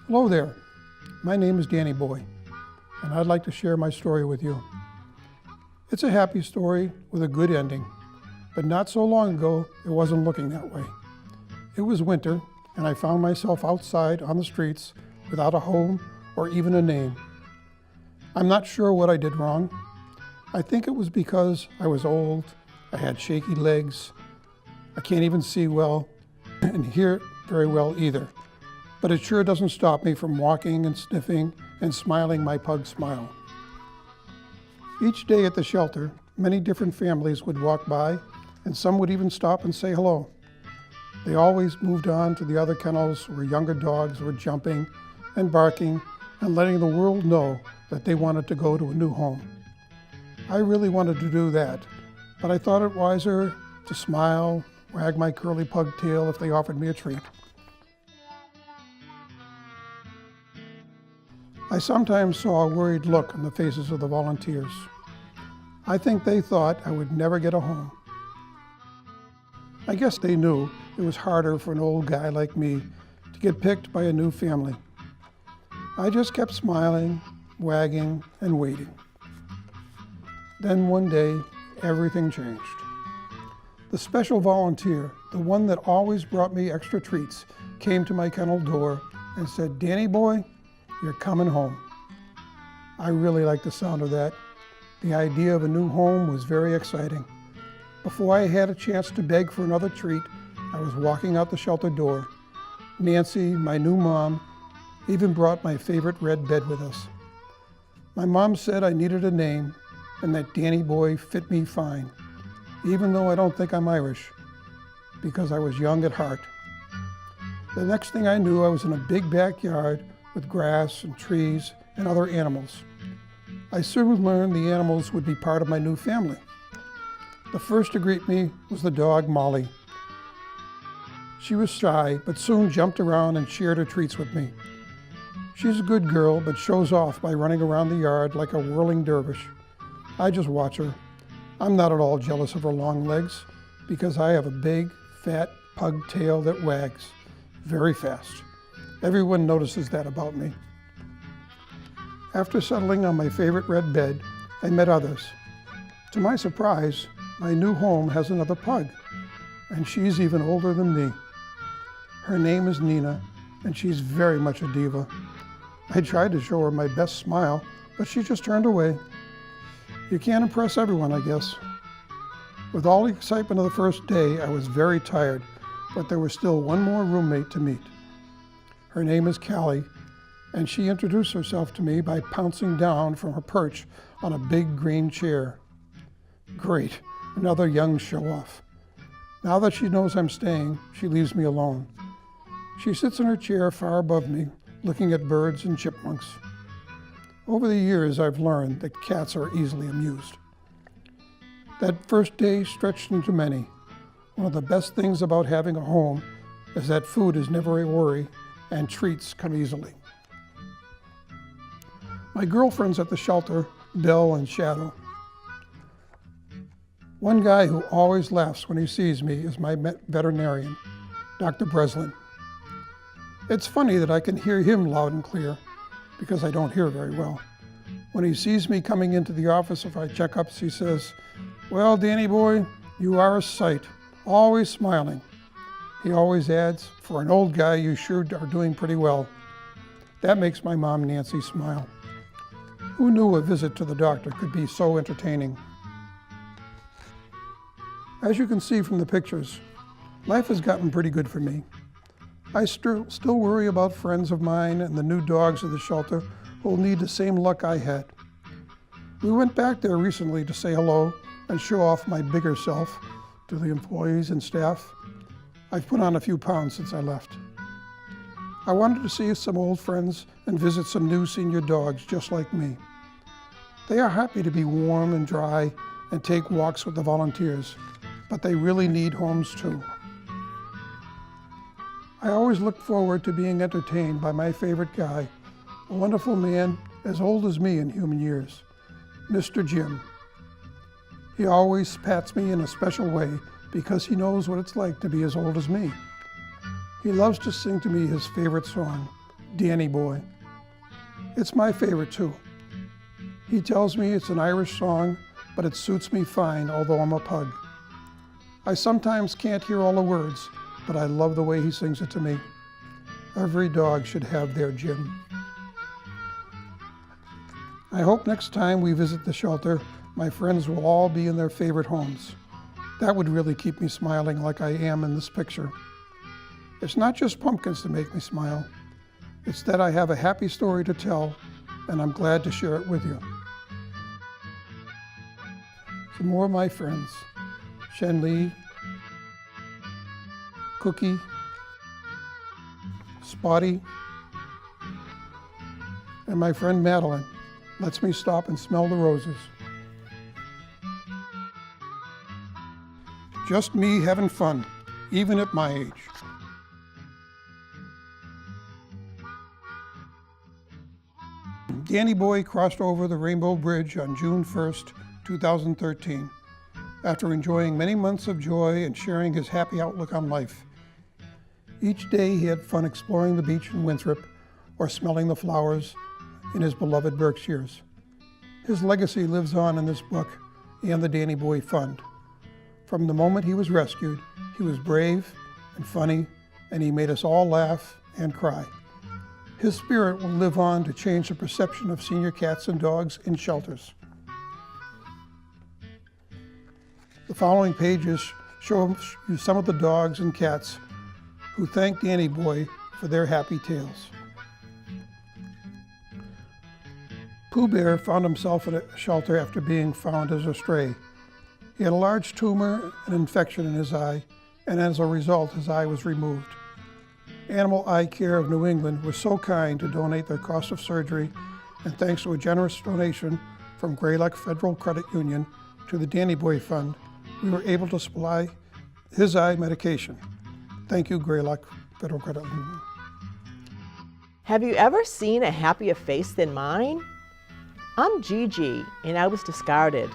Hello there, my name is Danny Boy, and I'd like to share my story with you. It's a happy story with a good ending, but not so long ago it wasn't looking that way. It was winter, and I found myself outside on the streets without a home or even a name. I'm not sure what I did wrong. I think it was because I was old, I had shaky legs, I can't even see well and hear very well either. But it sure doesn't stop me from walking and sniffing and smiling my pug smile. Each day at the shelter, many different families would walk by, and some would even stop and say hello. They always moved on to the other kennels where younger dogs were jumping and barking and letting the world know that they wanted to go to a new home. I really wanted to do that, but I thought it wiser to smile, wag my curly pug tail if they offered me a treat. I sometimes saw a worried look on the faces of the volunteers. I think they thought I would never get a home. I guess they knew it was harder for an old guy like me to get picked by a new family. I just kept smiling, wagging, and waiting. Then one day, everything changed. The special volunteer, the one that always brought me extra treats, came to my kennel door and said, "Danny Boy, you're coming home." I really liked the sound of that. The idea of a new home was very exciting. Before I had a chance to beg for another treat, I was walking out the shelter door. Nancy, my new mom, even brought my favorite red bed with us. My mom said I needed a name and that Danny Boy fit me fine, even though I don't think I'm Irish, because I was young at heart. The next thing I knew, I was in a big backyard with grass and trees and other animals. I soon learned the animals would be part of my new family. The first to greet me was the dog Molly. She was shy, but soon jumped around and shared her treats with me. She's a good girl, but shows off by running around the yard like a whirling dervish. I just watch her. I'm not at all jealous of her long legs, because I have a big, fat pug tail that wags very fast. Everyone notices that about me. After settling on my favorite red bed, I met others. To my surprise, my new home has another pug, and she's even older than me. Her name is Nina, and she's very much a diva. I tried to show her my best smile, but she just turned away. You can't impress everyone, I guess. With all the excitement of the first day, I was very tired, but there was still one more roommate to meet. Her name is Callie, and she introduced herself to me by pouncing down from her perch on a big green chair. Great, another young show-off. Now that she knows I'm staying, she leaves me alone. She sits in her chair far above me, looking at birds and chipmunks. Over the years, I've learned that cats are easily amused. That first day stretched into many. One of the best things about having a home is that food is never a worry and treats come easily. My girlfriends at the shelter, Bill and Shadow. One guy who always laughs when he sees me is my veterinarian, Dr. Breslin. It's funny that I can hear him loud and clear, because I don't hear very well. When he sees me coming into the office for my checkups, he says, "Well, Danny Boy, you are a sight, always smiling." He always adds, "For an old guy, you sure are doing pretty well." That makes my mom, Nancy, smile. Who knew a visit to the doctor could be so entertaining? As you can see from the pictures, life has gotten pretty good for me. I still worry about friends of mine and the new dogs of the shelter who will need the same luck I had. We went back there recently to say hello and show off my bigger self to the employees and staff. I've put on a few pounds since I left. I wanted to see some old friends and visit some new senior dogs just like me. They are happy to be warm and dry and take walks with the volunteers, but they really need homes too. I always look forward to being entertained by my favorite guy, a wonderful man as old as me in human years, Mr. Jim. He always pats me in a special way because he knows what it's like to be as old as me. He loves to sing to me his favorite song, Danny Boy. It's my favorite too. He tells me it's an Irish song, but it suits me fine, although I'm a pug. I sometimes can't hear all the words, but I love the way he sings it to me. Every dog should have their Jim. I hope next time we visit the shelter, my friends will all be in their favorite homes. That would really keep me smiling like I am in this picture. It's not just pumpkins that make me smile. It's that I have a happy story to tell, and I'm glad to share it with you. Some more of my friends: Shenli, Cookie, Spotty, and my friend Madeline lets me stop and smell the roses. Just me having fun, even at my age. Danny Boy crossed over the Rainbow Bridge on June 1st, 2013, after enjoying many months of joy and sharing his happy outlook on life. Each day he had fun exploring the beach in Winthrop or smelling the flowers in his beloved Berkshires. His legacy lives on in this book and the Danny Boy Fund. From the moment he was rescued, he was brave and funny, and he made us all laugh and cry. His spirit will live on to change the perception of senior cats and dogs in shelters. The following pages show you some of the dogs and cats who thank Danny Boy for their happy tales. Pooh Bear found himself in a shelter after being found as a stray. He had a large tumor and infection in his eye, and as a result, his eye was removed. Animal Eye Care of New England was so kind to donate their cost of surgery, and thanks to a generous donation from Greylock Federal Credit Union to the Danny Boy Fund, we were able to supply his eye medication. Thank you, Greylock Federal Credit Union. Have you ever seen a happier face than mine? I'm Gigi, and I was discarded.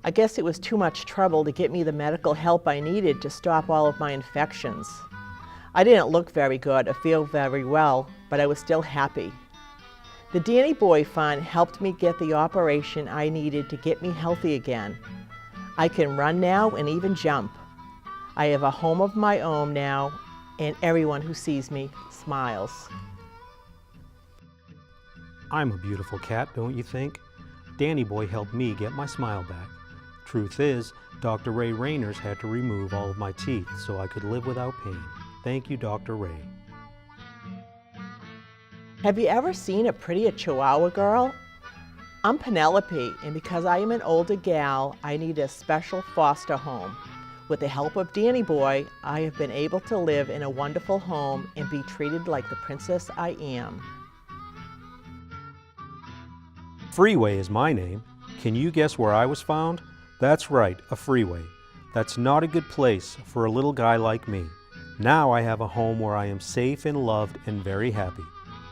I guess it was too much trouble to get me the medical help I needed to stop all of my infections. I didn't look very good or feel very well, but I was still happy. The Danny Boy Fund helped me get the operation I needed to get me healthy again. I can run now and even jump. I have a home of my own now, and everyone who sees me smiles. I'm a beautiful cat, don't you think? Danny Boy helped me get my smile back. Truth is, Dr. Ray Rayners had to remove all of my teeth so I could live without pain. Thank you, Dr. Ray. Have you ever seen a prettier Chihuahua girl? I'm Penelope, and because I am an older gal, I need a special foster home. With the help of Danny Boy, I have been able to live in a wonderful home and be treated like the princess I am. Freeway is my name. Can you guess where I was found? That's right, a freeway. That's not a good place for a little guy like me. Now I have a home where I am safe and loved and very happy.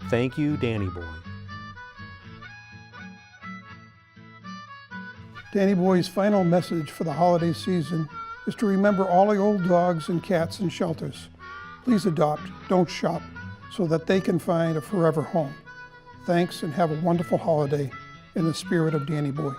Thank you, Danny Boy. Danny Boy's final message for the holiday season is to remember all the old dogs and cats in shelters. Please adopt, don't shop, so that they can find a forever home. Thanks, and have a wonderful holiday in the spirit of Danny Boy.